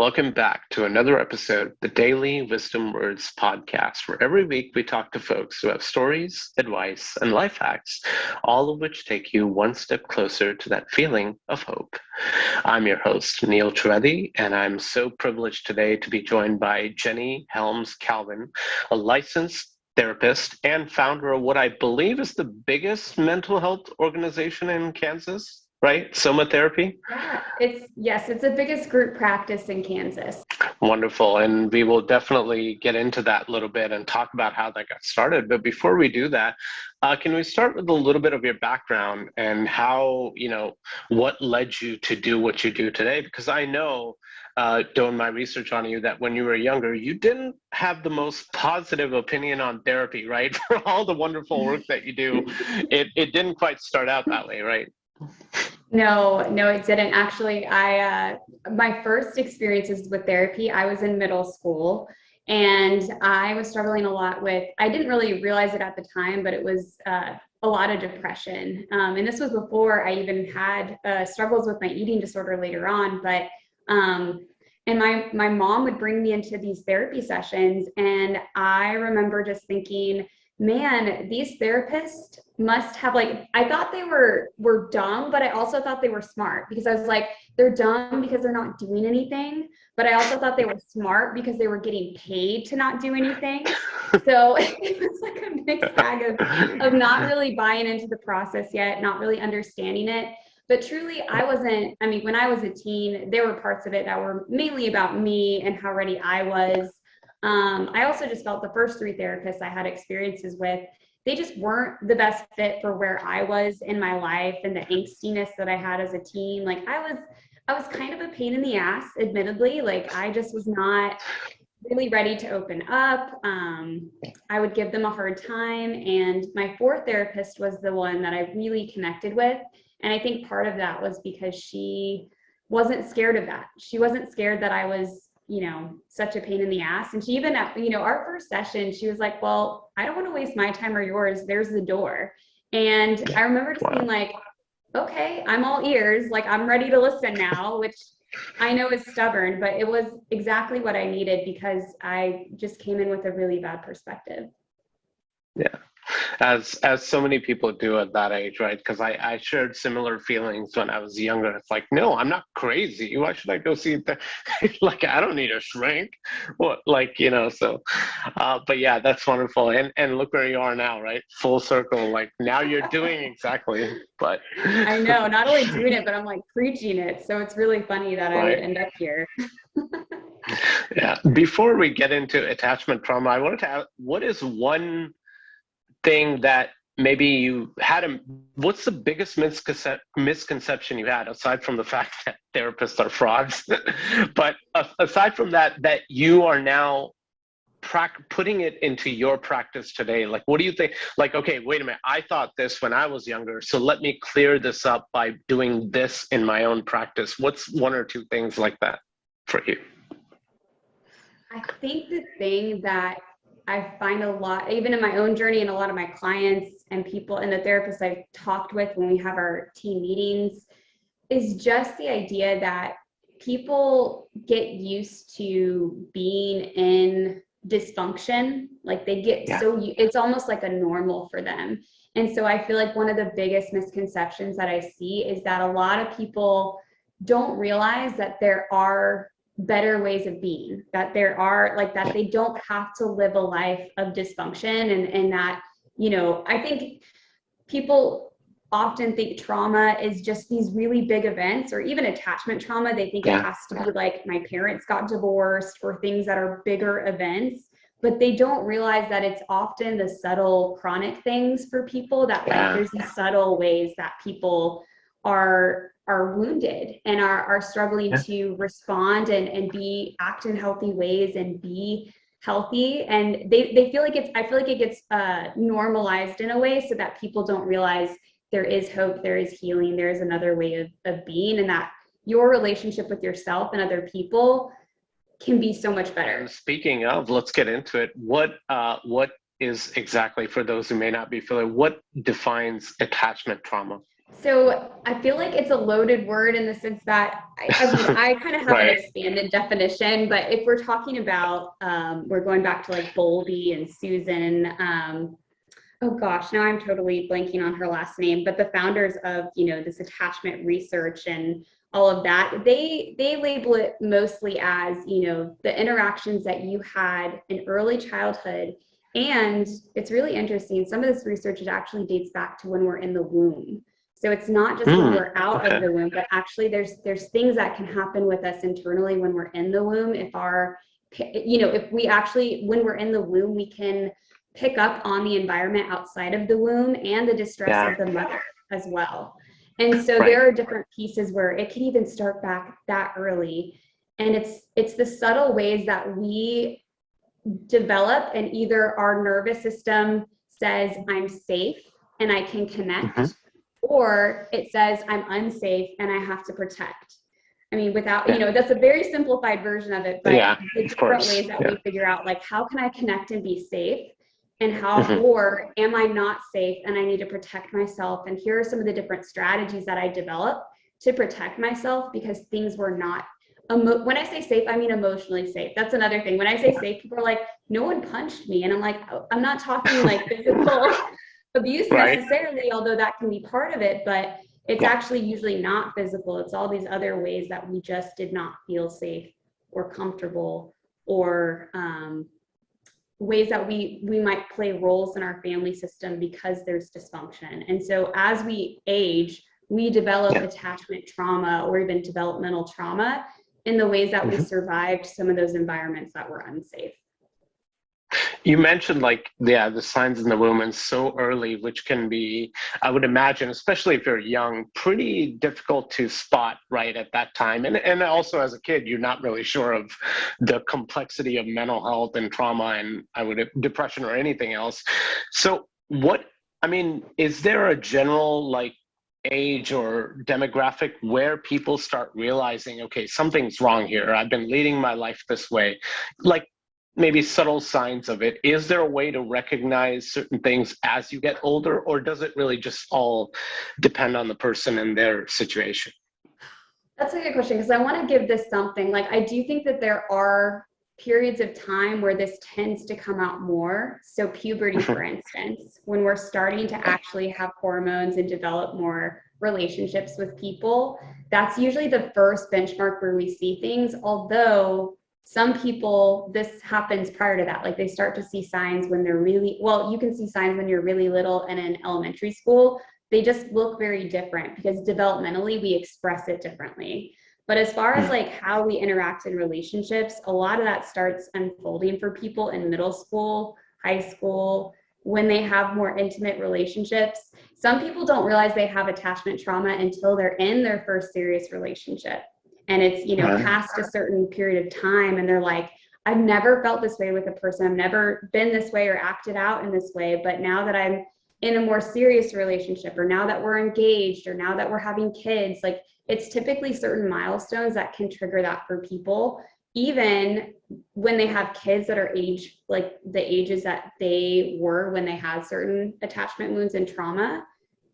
Welcome back to another episode of the Daily Wisdom Words podcast, where every week we talk to folks who have stories, advice, and life hacks, all of which take you one step closer to that feeling of hope. I'm your host, Neil Trivedi, and I'm so privileged today to be joined by Jenny Helms-Calvin, a licensed therapist and founder of what I believe is the biggest mental health organization in Kansas. Right? SOMA Therapy? Yeah, it's the biggest group practice in Kansas. Wonderful. And we will definitely get into that a little bit and talk about how that got started. But before we do that, can we start with a little bit of your background and how, what led you to do what you do today? Because I know, doing my research on you, that when you were younger, you didn't have the most positive opinion on therapy, right? For all the wonderful work that you do, it didn't quite start out that way, right? No, it didn't. Actually, my first experiences with therapy, I was in middle school and I was struggling a lot with, I didn't really realize it at the time, but it was a lot of depression. And this was before I even had struggles with my eating disorder later on. But, and my mom would bring me into these therapy sessions. And I remember just thinking, man, these therapists must have I thought they were dumb, but I also thought they were smart, because I was like, they're dumb because they're not doing anything. But I also thought they were smart because they were getting paid to not do anything. So it was like a mixed bag of not really buying into the process yet, not really understanding it. But truly, when I was a teen, there were parts of it that were mainly about me and how ready I was. I also just felt the first three therapists I had experiences with, they just weren't the best fit for where I was in my life and the angstiness that I had as a teen. I was kind of a pain in the ass, admittedly. I just was not really ready to open up. I would give them a hard time. And my fourth therapist was the one that I really connected with. And I think part of that was because she wasn't scared of that. She wasn't scared that I was such a pain in the ass. And she even at, our first session, she was like, well, I don't want to waste my time or yours. There's the door. And I remember just being like, okay, I'm all ears. I'm ready to listen now, which I know is stubborn, but it was exactly what I needed because I just came in with a really bad perspective. Yeah. As so many people do at that age, right? Because I shared similar feelings when I was younger. It's like, no, I'm not crazy. Why should I go see it? I don't need a shrink. What, so, but yeah, that's wonderful. And look where you are now, right? Full circle. Now you're doing exactly, but. I know, not only doing it, but I'm preaching it. So it's really funny that I would end up here. Yeah. Before we get into attachment trauma, I wanted to ask, what is one thing that maybe you had what's the biggest misconception you had, aside from the fact that therapists are frauds, but aside from that you are now putting it into your practice today? What do you think? Okay, wait a minute, I thought this when I was younger, so let me clear this up by doing this in my own practice. What's one or two things like that for you? I think the thing that I find a lot, even in my own journey and a lot of my clients and people and the therapists I've talked with when we have our team meetings, is just the idea that people get used to being in dysfunction. They get it's almost like a normal for them. And so I feel like one of the biggest misconceptions that I see is that a lot of people don't realize that there are better ways of being, that there are that they don't have to live a life of dysfunction. And that, I think people often think trauma is just these really big events, or even attachment trauma. They think it has to be my parents got divorced, or things that are bigger events, but they don't realize that it's often the subtle chronic things for people that there's these subtle ways that people are wounded and are struggling to respond and act in healthy ways and be healthy. And they feel I feel like it gets normalized in a way so that people don't realize there is hope, there is healing, there is another way of being, and that your relationship with yourself and other people can be so much better. Speaking of, let's get into it. What is exactly, for those who may not be familiar, what defines attachment trauma? So I feel like it's a loaded word in the sense that I kind of have an Right. expanded definition, but if we're talking about, we're going back to like Bowlby and Susan, oh gosh, now I'm totally blanking on her last name, but the founders of, this attachment research and all of that, they label it mostly as, the interactions that you had in early childhood. And it's really interesting. Some of this research, it actually dates back to when we're in the womb. So it's not just when we're out of Okay. the womb, but actually there's things that can happen with us internally when we're in the womb. If we actually, when we're in the womb, we can pick up on the environment outside of the womb and the distress Yeah. of the mother as well. And so Right. there are different pieces where it can even start back that early. And it's the subtle ways that we develop, and either our nervous system says I'm safe and I can Hmm. connect, or it says I'm unsafe and I have to protect. I mean, without, Yeah. that's a very simplified version of it, but Yeah. the Of different course. ways that Yeah. we figure out, like, how can I connect and be safe? And how, Hmm. or am I not safe and I need to protect myself? And here are some of the different strategies that I developed to protect myself because things were not, when I say safe, I mean emotionally safe. That's another thing. When I say safe, people are like, no one punched me. And I'm like, oh, I'm not talking like physical abuse Right. necessarily, although that can be part of it, but it's Yeah. actually usually not physical. It's all these other ways that we just did not feel safe or comfortable, or ways that we might play roles in our family system because there's dysfunction. And so as we age, we develop Yeah. attachment trauma or even developmental trauma in the ways that we Hmm. survived some of those environments that were unsafe. You mentioned like, yeah, the signs in the womb and so early, which can be, I would imagine, especially if you're young, pretty difficult to spot right at that time. And also as a kid, you're not really sure of the complexity of mental health and trauma and depression or anything else. So I mean, is there a general like age or demographic where people start realizing, okay, something's wrong here. I've been leading my life this way. Like, maybe subtle signs of it. Is there a way to recognize certain things as you get older, or does it really just all depend on the person and their situation? That's a good question, because I want to give this something. Like, I do think that there are periods of time where this tends to come out more. So puberty, for instance, when we're starting to actually have hormones and develop more relationships with people, that's usually the first benchmark where we see things. Although some people, this happens prior to that. Like, they start to see signs when they're really, well, you can see signs when you're really little and in elementary school. They just look very different because developmentally we express it differently. But as far as like how we interact in relationships, a lot of that starts unfolding for people in middle school, high school, when they have more intimate relationships. Some people don't realize they have attachment trauma until they're in their first serious relationship. And it's, Right. past a certain period of time, and they're like, I've never felt this way with a person. I've never been this way or acted out in this way. But now that I'm in a more serious relationship, or now that we're engaged, or now that we're having kids, like, it's typically certain milestones that can trigger that for people, even when they have kids that are age, like the ages that they were when they had certain attachment wounds and trauma.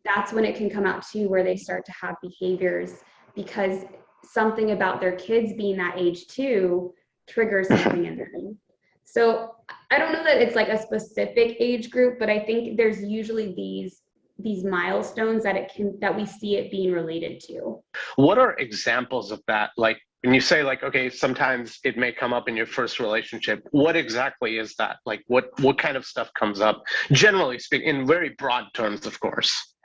That's when it can come out too, where they start to have behaviors because something about their kids being that age too triggers something in them. So I don't know that it's like a specific age group, but I think there's usually these milestones that we see it being related to. What are examples of that? Like, when you say like, okay, sometimes it may come up in your first relationship, what exactly is that? Like, what kind of stuff comes up, generally speaking, in very broad terms, of course?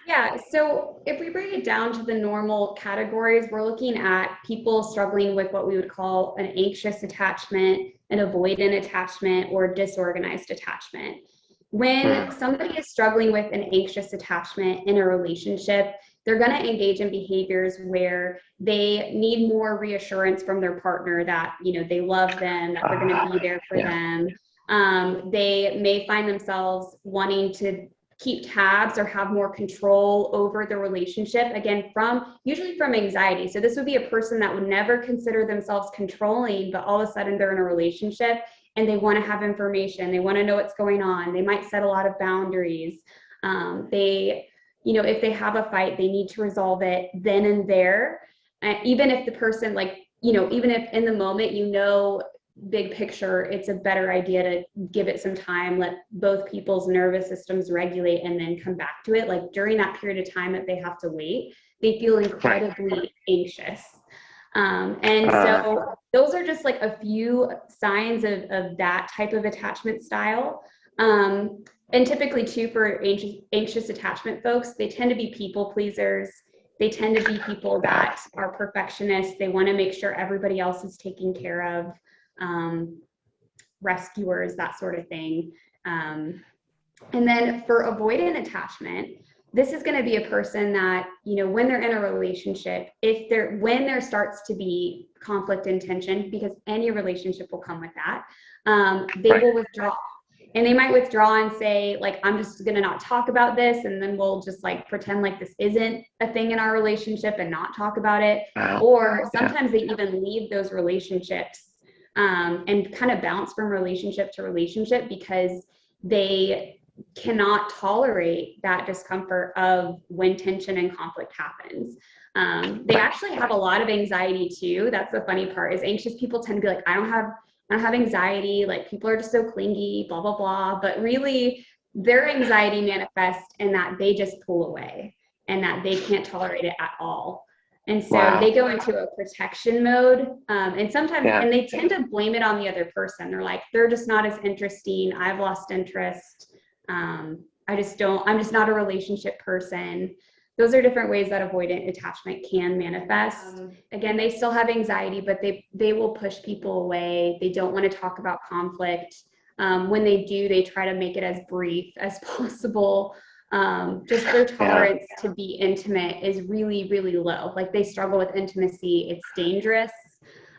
Yeah, so if we break it down to the normal categories, we're looking at people struggling with what we would call an anxious attachment, an avoidant attachment, or disorganized attachment. When Mm. somebody is struggling with an anxious attachment in a relationship, they're going to engage in behaviors where they need more reassurance from their partner that, they love them, that they're going to be there for Yeah. them. They may find themselves wanting to keep tabs or have more control over the relationship, again, usually from anxiety. So this would be a person that would never consider themselves controlling, but all of a sudden they're in a relationship and they want to have information, they want to know what's going on, they might set a lot of boundaries. They if they have a fight, they need to resolve it then and there. Even if the person, like, even if in the moment, big picture, it's a better idea to give it some time, let both people's nervous systems regulate, and then come back to it. Like during that period of time that they have to wait, they feel incredibly anxious. So those are just like a few signs of that type of attachment style. And typically too, for anxious attachment folks, they tend to be people pleasers. They tend to be people that are perfectionists. They want to make sure everybody else is taken care of, rescuers, that sort of thing. And then for avoidant attachment, this is going to be a person that, when they're in a relationship, when there starts to be conflict and tension, because any relationship will come with that, they will withdraw. And they might withdraw and say, like, I'm just going to not talk about this. And then we'll just like pretend like this isn't a thing in our relationship and not talk about it. Or sometimes they even leave those relationships and kind of bounce from relationship to relationship because they cannot tolerate that discomfort of when tension and conflict happens. They actually have a lot of anxiety too. That's the funny part, is anxious people tend to be like, I don't have anxiety, like people are just so clingy, blah, blah, blah. But really their anxiety manifests in that they just pull away and that they can't tolerate it at all. And so they go into a protection mode. And sometimes, and they tend to blame it on the other person. They're like, they're just not as interesting. I've lost interest. I'm just not a relationship person. Those are different ways that avoidant attachment can manifest. Again, they still have anxiety, but they will push people away. They don't want to talk about conflict. When they do, they try to make it as brief as possible. Just their tolerance to be intimate is really, really low. Like they struggle with intimacy. It's dangerous.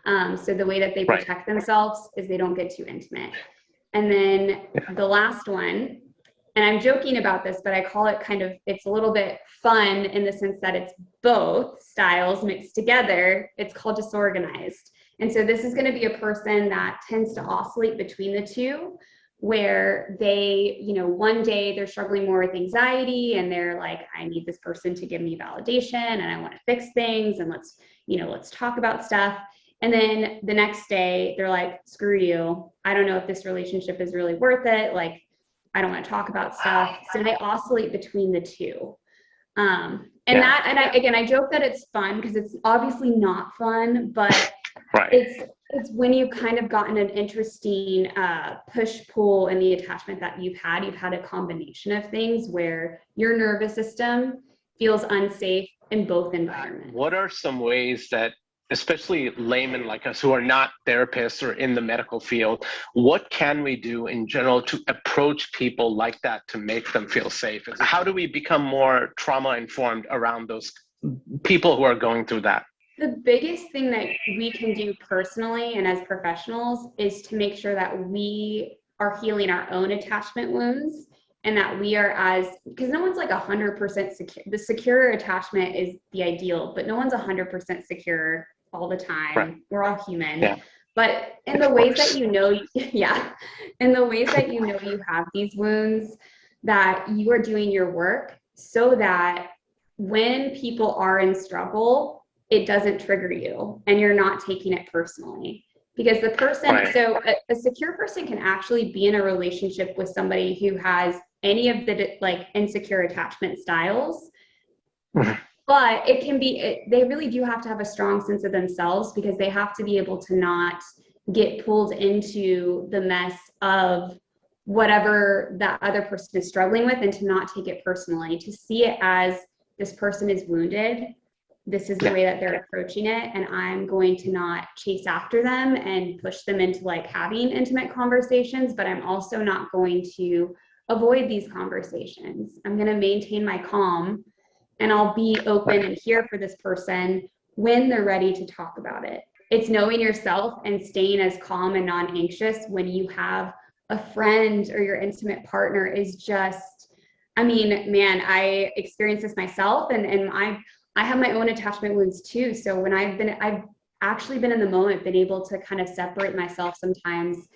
So the way that they protect themselves is they don't get too intimate. And then the last one, and I'm joking about this, but I call it it's a little bit fun in the sense that it's both styles mixed together. It's called disorganized. And so this is going to be a person that tends to oscillate between the two, where they, one day they're struggling more with anxiety and they're like, I need this person to give me validation and I want to fix things and let's talk about stuff. And then the next day they're like, screw you. I don't know if this relationship is really worth it. Like, I don't want to talk about stuff. So they oscillate between the two. I joke that it's fun because it's obviously not fun, but it's when you've kind of gotten an interesting push-pull in the attachment that you've had a combination of things where your nervous system feels unsafe in both environments. What are some ways that, especially laymen like us who are not therapists or in the medical field, what can we do in general to approach people like that to make them feel safe? How do we become more trauma-informed around those people who are going through that? The biggest thing that we can do personally and as professionals is to make sure that we are healing our own attachment wounds and that we are because no one's like 100% secure. The secure attachment is the ideal, but no one's 100% secure all the time. Right. We're all human. But in the ways that in the ways that you have these wounds, that you are doing your work so that when people are in struggle, it doesn't trigger you and you're not taking it personally. Because the person, so a secure person can actually be in a relationship with somebody who has any of the like insecure attachment styles. But it can be, they really do have to have a strong sense of themselves because they have to be able to not get pulled into the mess of whatever that other person is struggling with and to not take it personally, to see it as this person is wounded. This is the way that they're approaching it. And I'm going to not chase after them and push them into like having intimate conversations, but I'm also not going to avoid these conversations. I'm going to maintain my calm and I'll be open and here for this person when they're ready to talk about it. It's knowing yourself and staying as calm and non-anxious when you have a friend or your intimate partner is just, I mean, man, I experienced this myself and I have my own attachment wounds too. So when I've actually been in the moment, been able to kind of separate myself sometimes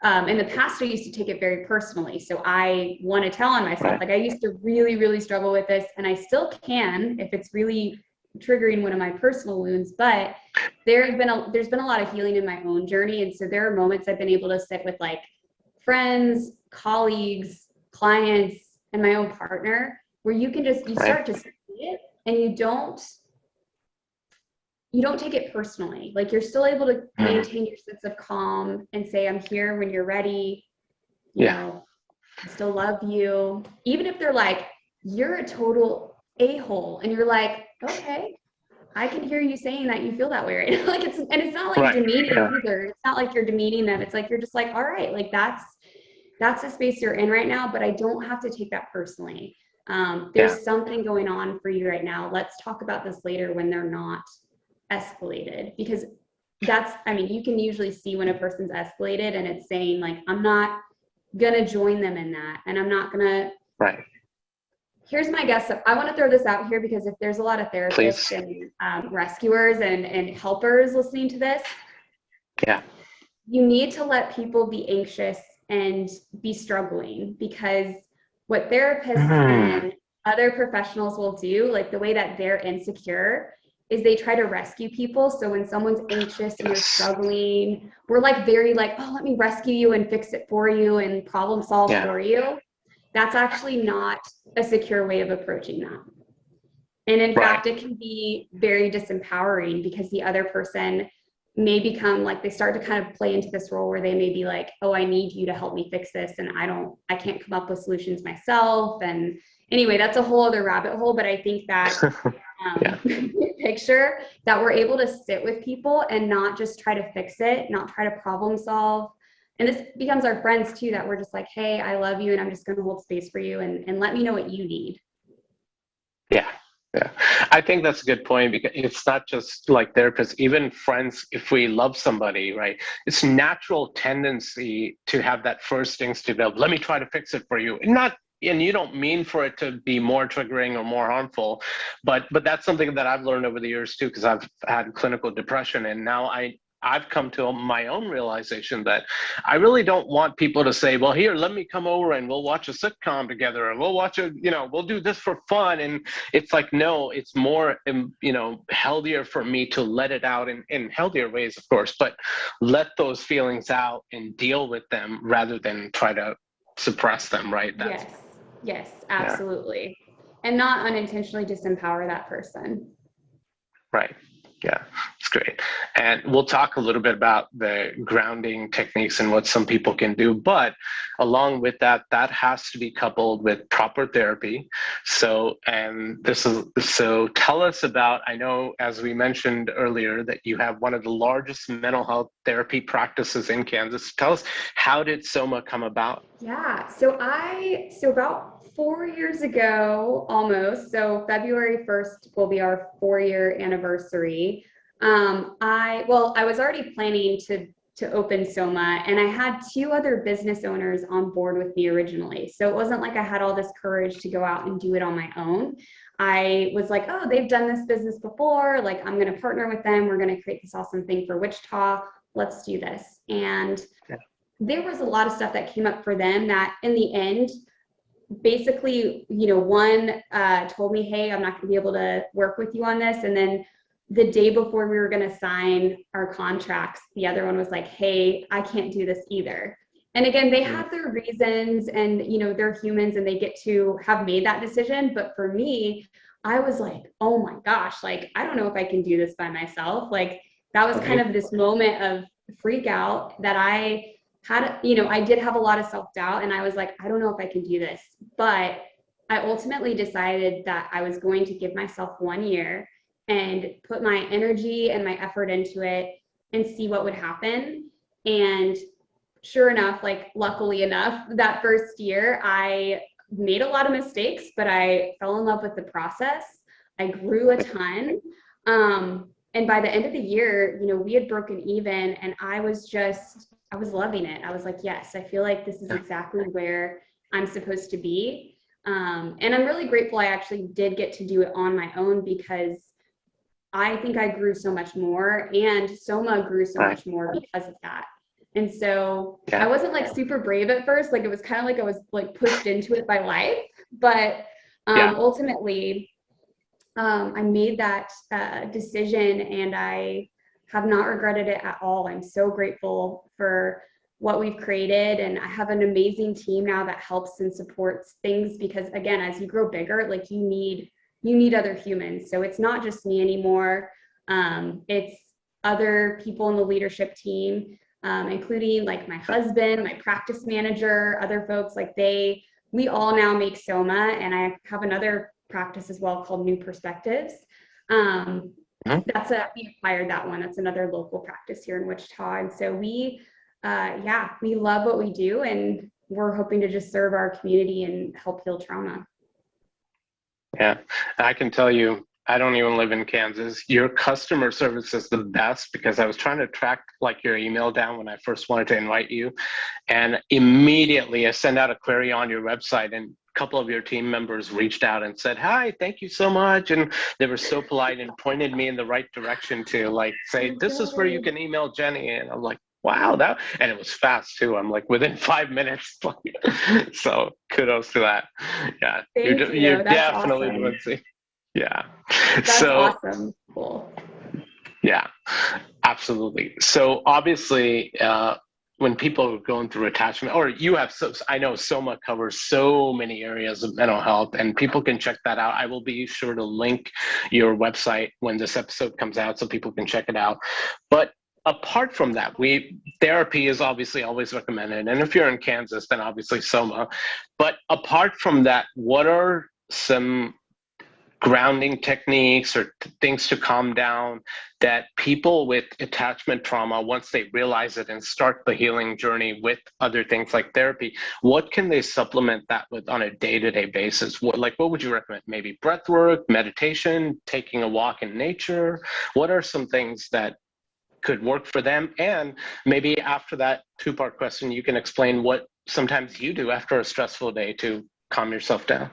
in the past, I used to take it very personally. So I want to tell on myself. Right. Like I used to really, really struggle with this, and I still can if it's really triggering one of my personal wounds. But there's been a lot of healing in my own journey, and so there are moments I've been able to sit with like friends, colleagues, clients, and my own partner, where you start to see it, and you don't take it personally. Like you're still able to maintain your sense of calm and say, I'm here when you're ready. You know, I still love you. Even if they're like, you're a total a-hole. And you're like, okay, I can hear you saying that you feel that way right now. Like it's not like demeaning either. It's not like you're demeaning them. It's like, you're just like, all right, like that's the space you're in right now, but I don't have to take that personally. There's something going on for you right now. Let's talk about this later when they're not escalated, because you can usually see when a person's escalated and it's saying like, I'm not gonna join them in that, and I'm not gonna. Right. Here's my guess. I want to throw this out here because if there's a lot of therapists and rescuers and helpers listening to this, you need to let people be anxious and be struggling, because what therapists and other professionals will do, like the way that they're insecure, is they try to rescue people. So when someone's anxious and you're struggling, we're like very like, oh, let me rescue you and fix it for you and problem solve for you. That's actually not a secure way of approaching that. And in fact, it can be very disempowering, because the other person may become like, they start to kind of play into this role where they may be like, oh, I need you to help me fix this, and I can't come up with solutions myself. And anyway, that's a whole other rabbit hole. But I think that picture that we're able to sit with people and not just try to fix it, not try to problem solve. And this becomes our friends too, that we're just like, hey, I love you, and I'm just going to hold space for you, and let me know what you need. Yeah. I think that's a good point, because it's not just like therapists, even friends. If we love somebody, right, it's natural tendency to have that first instinct of, let me try to fix it for you. And you don't mean for it to be more triggering or more harmful, but that's something that I've learned over the years too, because I've had clinical depression, and now I've come to my own realization that I really don't want people to say, well, here, let me come over and we'll watch a sitcom together, and we'll watch we'll do this for fun. And it's like, no, it's more, healthier for me to let it out in healthier ways, of course, but let those feelings out and deal with them rather than try to suppress them, right? Yes, absolutely. And not unintentionally disempower that person. Right. Yeah, it's great. And we'll talk a little bit about the grounding techniques and what some people can do. But along with that, that has to be coupled with proper therapy. So tell us about, I know, as we mentioned earlier, that you have one of the largest mental health therapy practices in Kansas. Tell us, how did SOMA come about? Yeah, so about 4 years ago, almost, so February 1st will be our 4-year anniversary. I was already planning to open SOMA, and I had 2 other business owners on board with me originally. So it wasn't like I had all this courage to go out and do it on my own. I was like, oh, they've done this business before. Like, I'm going to partner with them. We're going to create this awesome thing for Wichita. Let's do this. And there was a lot of stuff that came up for them that in the end, basically, one told me, hey, I'm not going to be able to work with you on this. And then the day before we were going to sign our contracts, the other one was like, hey, I can't do this either. And again, they have their reasons, and, they're humans and they get to have made that decision. But for me, I was like, oh my gosh, like, I don't know if I can do this by myself. Like, that was kind of this moment of freak out that I had. I did have a lot of self-doubt, and I was like, I don't know if I can do this. But I ultimately decided that I was going to give myself 1 year and put my energy and my effort into it and see what would happen. And sure enough, like, luckily enough, that first year I made a lot of mistakes, but I fell in love with the process. I grew a ton. And by the end of the year, we had broken even, and I was loving it. I was like, yes, I feel like this is exactly where I'm supposed to be. And I'm really grateful I actually did get to do it on my own, because I think I grew so much more, and SOMA grew so much more because of that. And so I Yeah. wasn't like super brave at first. Like it was kind of like I was like pushed into it by life. But Yeah. ultimately, I made that decision and I have not regretted it at all. I'm so grateful for what we've created. And I have an amazing team now that helps and supports things because again, as you grow bigger, like you need other humans. So it's not just me anymore. It's other people in the leadership team, including like my husband, my practice manager, other folks like we all now make SOMA, and I have another practice as well called New Perspectives. Mhm. We acquired that one. That's another local practice here in Wichita. And so we love what we do, and we're hoping to just serve our community and help heal trauma. Yeah. I can tell you, I don't even live in Kansas. Your customer service is the best because I was trying to track like your email down when I first wanted to invite you. And immediately I sent out a query on your website and a couple of your team members reached out and said, "Hi, thank you so much." And they were so polite and pointed me in the right direction to like say, "This is where you can email Jenny." And I'm like, wow, and it was fast too. I'm like within 5 minutes. So kudos to that. Yeah, Thank you're you. That's definitely awesome. doing. Yeah. That's So awesome. Cool. yeah, absolutely. So obviously, when people are going through attachment, or you have, so I know SOMA covers so many areas of mental health, and people can check that out. I will be sure to link your website when this episode comes out so people can check it out. But apart from that, therapy is obviously always recommended. And if you're in Kansas, then obviously SOMA. But apart from that, what are some grounding techniques or things to calm down that people with attachment trauma, once they realize it and start the healing journey with other things like therapy, what can they supplement that with on a day-to-day basis? What would you recommend? Maybe breath work, meditation, taking a walk in nature? What are some things that could work for them? And maybe after that two-part question, you can explain what sometimes you do after a stressful day to calm yourself down.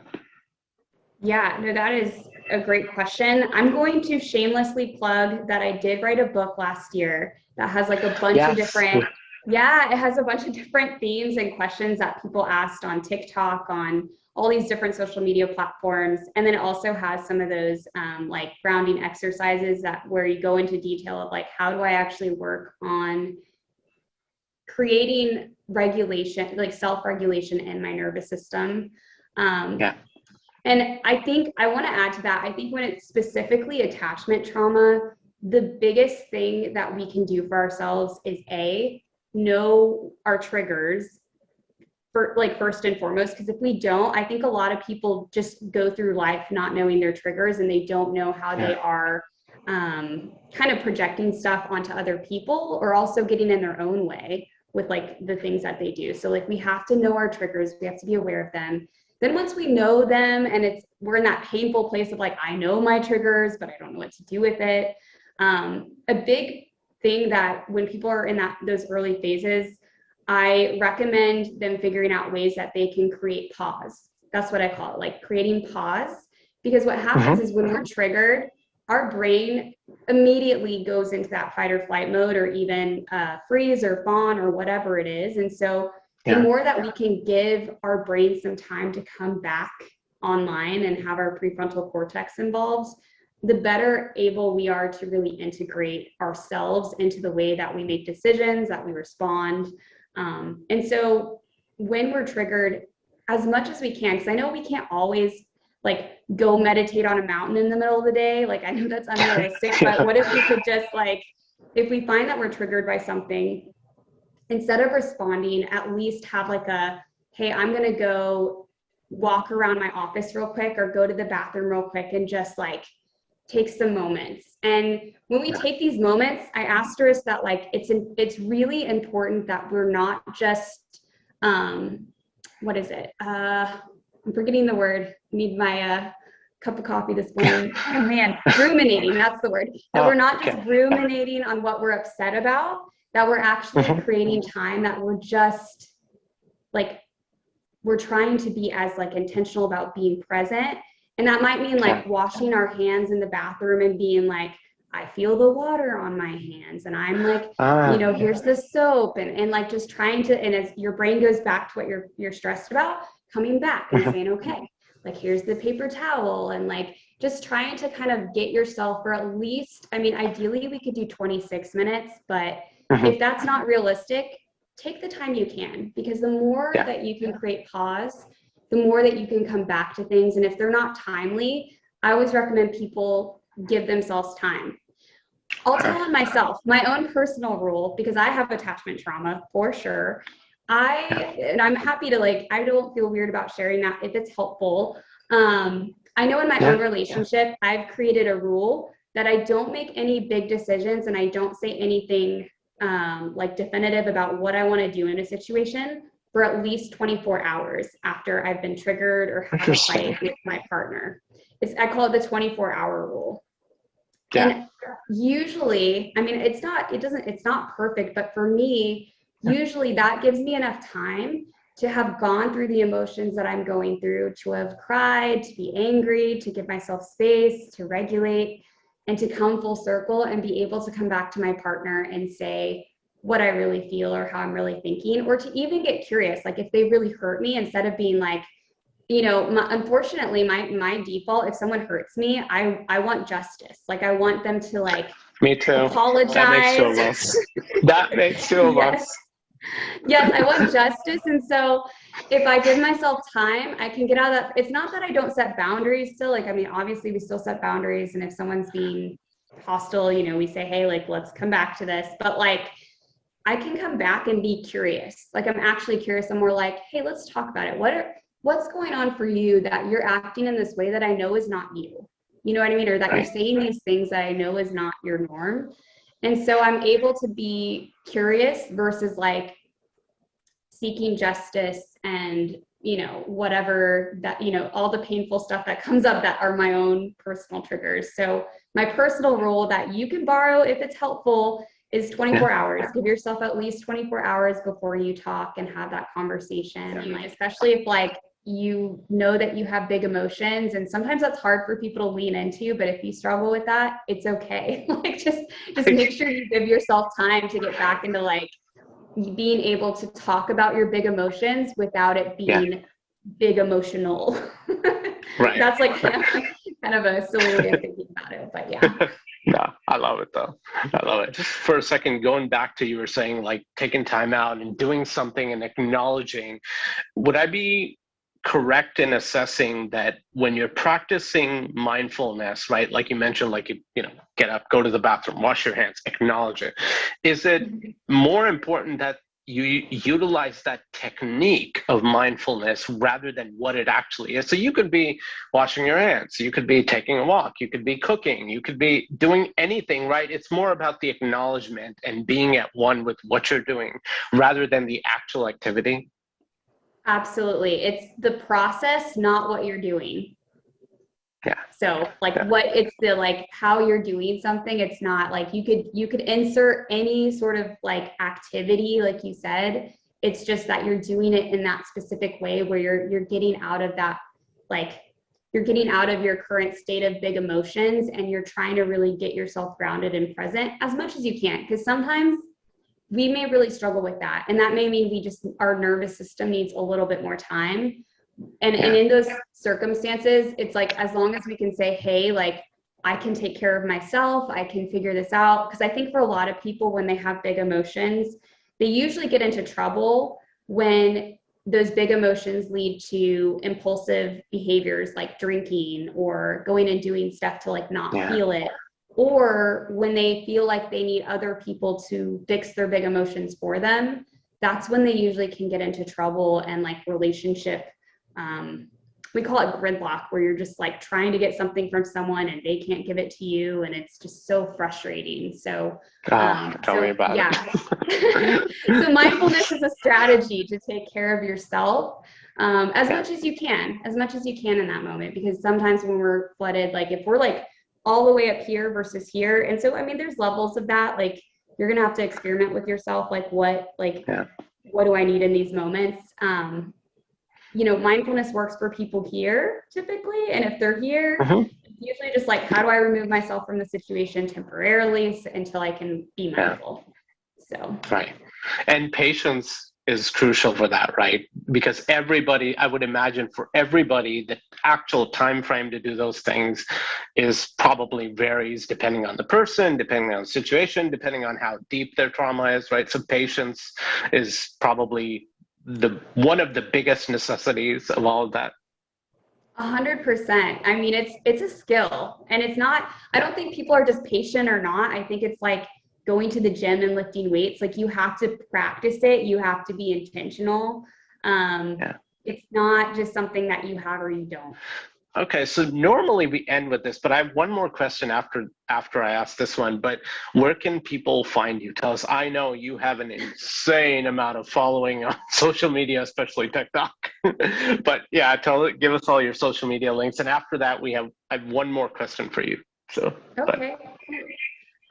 Yeah, no, that is a great question. I'm going to shamelessly plug that I did write a book last year that has like a bunch of Yes. different, yeah, it has a bunch of different themes and questions that people asked on TikTok, on all these different social media platforms. And then it also has some of those like grounding exercises where you go into detail of like, how do I actually work on creating regulation, like self-regulation in my nervous system. Yeah. And I think I want to add to that. I think when it's specifically attachment trauma, the biggest thing that we can do for ourselves is know our triggers first and foremost, because if we don't, I think a lot of people just go through life not knowing their triggers, and they don't know how they are kind of projecting stuff onto other people, or also getting in their own way with like the things that they do. So like we have to know our triggers, we have to be aware of them. Then once we know them and we're in that painful place of like, I know my triggers, but I don't know what to do with it. A big thing that when people are in those early phases, I recommend them figuring out ways that they can create pause. That's what I call it, like creating pause. Because what happens is when we're triggered, our brain immediately goes into that fight or flight mode, or even freeze or fawn or whatever it is. And so the more that we can give our brain some time to come back online and have our prefrontal cortex involved, the better able we are to really integrate ourselves into the way that we make decisions, that we respond. And so when we're triggered, as much as we can, because I know we can't always like go meditate on a mountain in the middle of the day. Like I know that's unrealistic, but what if we could just like, if we find that we're triggered by something, instead of responding, at least have like hey, I'm going to go walk around my office real quick, or go to the bathroom real quick, and just like take some moments. And when we take these moments, I asterisk that like, it's really important that we're not just, what is it? I'm forgetting the word. I need my cup of coffee this morning. Oh man, ruminating, that's the word. That we're not just ruminating on what we're upset about, that we're actually creating time that we're just like, we're trying to be as like intentional about being present. And that might mean like washing our hands in the bathroom and being like, I feel the water on my hands, and I'm like, here's the soap, and like just trying to, and as your brain goes back to what you're stressed about, coming back and saying, okay, like here's the paper towel, and like just trying to kind of get yourself for at least, I mean, ideally we could do 26 minutes, but if that's not realistic, take the time you can, because the more that you can create pause, the more that you can come back to things. And if they're not timely, I always recommend people give themselves time. I'll tell on myself, my own personal rule, because I have attachment trauma for sure. And I'm happy to, like, I don't feel weird about sharing that if it's helpful. I know in my own relationship, I've created a rule that I don't make any big decisions and I don't say anything like definitive about what I want to do in a situation for at least 24 hours after I've been triggered or have a fight with my partner. I call it the 24-hour rule. Yeah. And usually, I mean, it's not perfect, but for me, usually that gives me enough time to have gone through the emotions that I'm going through, to have cried, to be angry, to give myself space, to regulate, and to come full circle and be able to come back to my partner and say what I really feel or how I'm really thinking, or to even get curious, like if they really hurt me, instead of being like, unfortunately, my default, if someone hurts me, I want justice. Like I want them to like, me too. Apologize. That makes two of us. That makes two of us. Yes, I want justice. And so if I give myself time, I can get out of that. It's not that I don't set boundaries still. Like, I mean, obviously we still set boundaries. And if someone's being hostile, we say, hey, like, let's come back to this. But like, I can come back and be curious. Like, I'm actually curious. I'm more like, hey, let's talk about it. What's going on for you that you're acting in this way that I know is not you? You know what I mean? Or that you're saying these things that I know is not your norm. And so I'm able to be curious versus like seeking justice and, whatever that, all the painful stuff that comes up that are my own personal triggers. So my personal rule that you can borrow if it's helpful is 24 hours. Give yourself at least 24 hours before you talk and have that conversation. And like, especially if like, you know that you have big emotions, and sometimes that's hard for people to lean into, but if you struggle with that, it's okay. Like just make sure you give yourself time to get back into like being able to talk about your big emotions without it being big emotional. Right. That's like kind of a silly way of thinking about it, but yeah. No, I love it though. I love it. Just for a second, going back to you were saying like taking time out and doing something and acknowledging, would I be correct in assessing that when you're practicing mindfulness, right? Like you mentioned, like you get up, go to the bathroom, wash your hands, acknowledge it. Is it more important that you utilize that technique of mindfulness rather than what it actually is? So you could be washing your hands, you could be taking a walk, you could be cooking, you could be doing anything, right? It's more about the acknowledgement and being at one with what you're doing rather than the actual activity. Absolutely. It's the process, not what you're doing. Yeah. So like it's the like how you're doing something. It's not like you could insert any sort of like activity, like you said. It's just that you're doing it in that specific way where you're getting out of that, like you're getting out of your current state of big emotions, and you're trying to really get yourself grounded and present as much as you can. Because sometimes we may really struggle with that. And that may mean our nervous system needs a little bit more time. And in those circumstances, it's like, as long as we can say, hey, like, I can take care of myself, I can figure this out. Because I think for a lot of people, when they have big emotions, they usually get into trouble when those big emotions lead to impulsive behaviors like drinking or going and doing stuff to like not feel it. Or when they feel like they need other people to fix their big emotions for them, that's when they usually can get into trouble and like relationship. We call it gridlock, where you're just like trying to get something from someone and they can't give it to you. And it's just so frustrating. So, tell me about it. So mindfulness is a strategy to take care of yourself as much as you can in that moment. Because sometimes when we're flooded, like if we're like all the way up here versus here. And so, I mean, there's levels of that. Like you're going to have to experiment with yourself. Like what do I need in these moments? Mindfulness works for people here typically. And if they're here, usually just like, how do I remove myself from the situation temporarily until I can be mindful? So, right. And patience is crucial for that, right? Because everybody, I would imagine for everybody, the actual time frame to do those things is probably varies depending on the person, depending on the situation, depending on how deep their trauma is, right? So patience is probably one of the biggest necessities of all of that. 100%. I mean, it's a skill, and it's not. I don't think people are just patient or not. I think it's like going to the gym and lifting weights. Like you have to practice it. You have to be intentional. Um, Yeah. it's not just something that you have or you don't. Okay, so normally we end with this, but I have one more question after I ask this one. But where can people find you? Tell us. I know you have an insane amount of following on social media, especially TikTok. But yeah, give us all your social media links, and after that, I have one more question for you. So, Okay.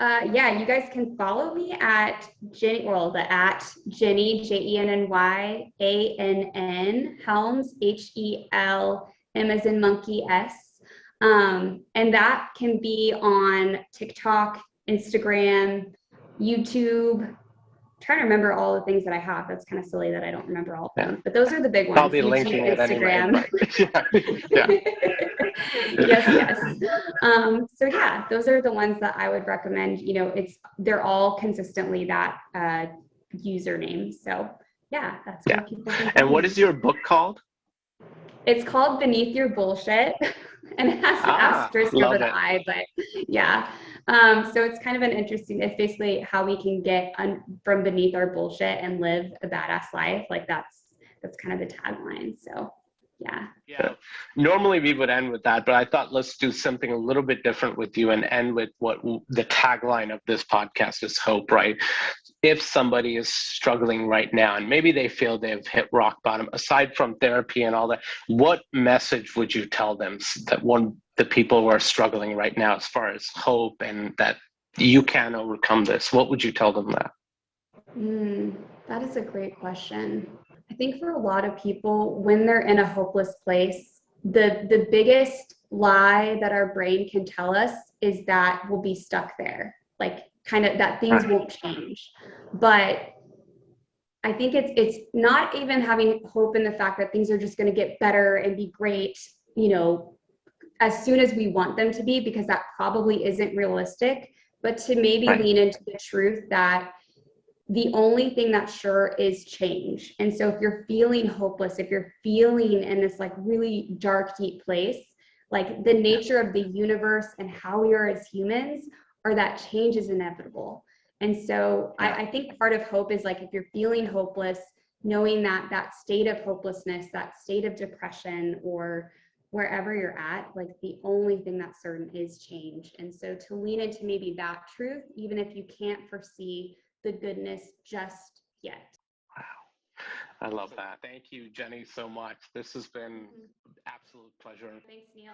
Yeah, you guys can follow me at Jenny, well, the at Jenny, JENNYANN, Helms, HELM as in monkey S. And that can be on TikTok, Instagram, YouTube. I'm trying to remember all the things that I have. That's kind of silly that I don't remember all of them, but those are the big ones. I'll be YouTube, linking it Instagram. anyway. Yeah. Yes. So yeah, those are the ones that I would recommend. You know, they're all consistently that username. So yeah, that's where people can And what find is your book called? It's called Beneath Your Bullshit, and it has an asterisk over the I, but yeah. So it's kind of an interesting, it's basically how we can get from beneath our bullshit and live a badass life. Like that's kind of the tagline. So yeah. Yeah. Normally we would end with that, but I thought let's do something a little bit different with you and end with what the tagline of this podcast is: hope, right? If somebody is struggling right now and maybe they feel they've hit rock bottom, aside from therapy and all that, what message would you tell them that the people who are struggling right now as far as hope and that you can overcome this? What would you tell them that? That is a great question. I think for a lot of people, when they're in a hopeless place, the biggest lie that our brain can tell us is that we'll be stuck there, like kind of that things won't change. But I think it's not even having hope in the fact that things are just going to get better and be great, you know, as soon as we want them to be, because that probably isn't realistic, but to maybe lean into the truth that the only thing that's sure is change. And so if you're feeling hopeless, if you're feeling in this like really dark, deep place, like the nature of the universe and how we are as humans are that change is inevitable. And so I think part of hope is like, if you're feeling hopeless, knowing that that state of hopelessness, that state of depression, or wherever you're at, like the only thing that's certain is change. And so to lean into maybe that truth, even if you can't foresee the goodness just yet. Wow. I love that. Thank you, Jenny, so much. This has been absolute pleasure. Thanks, Neil.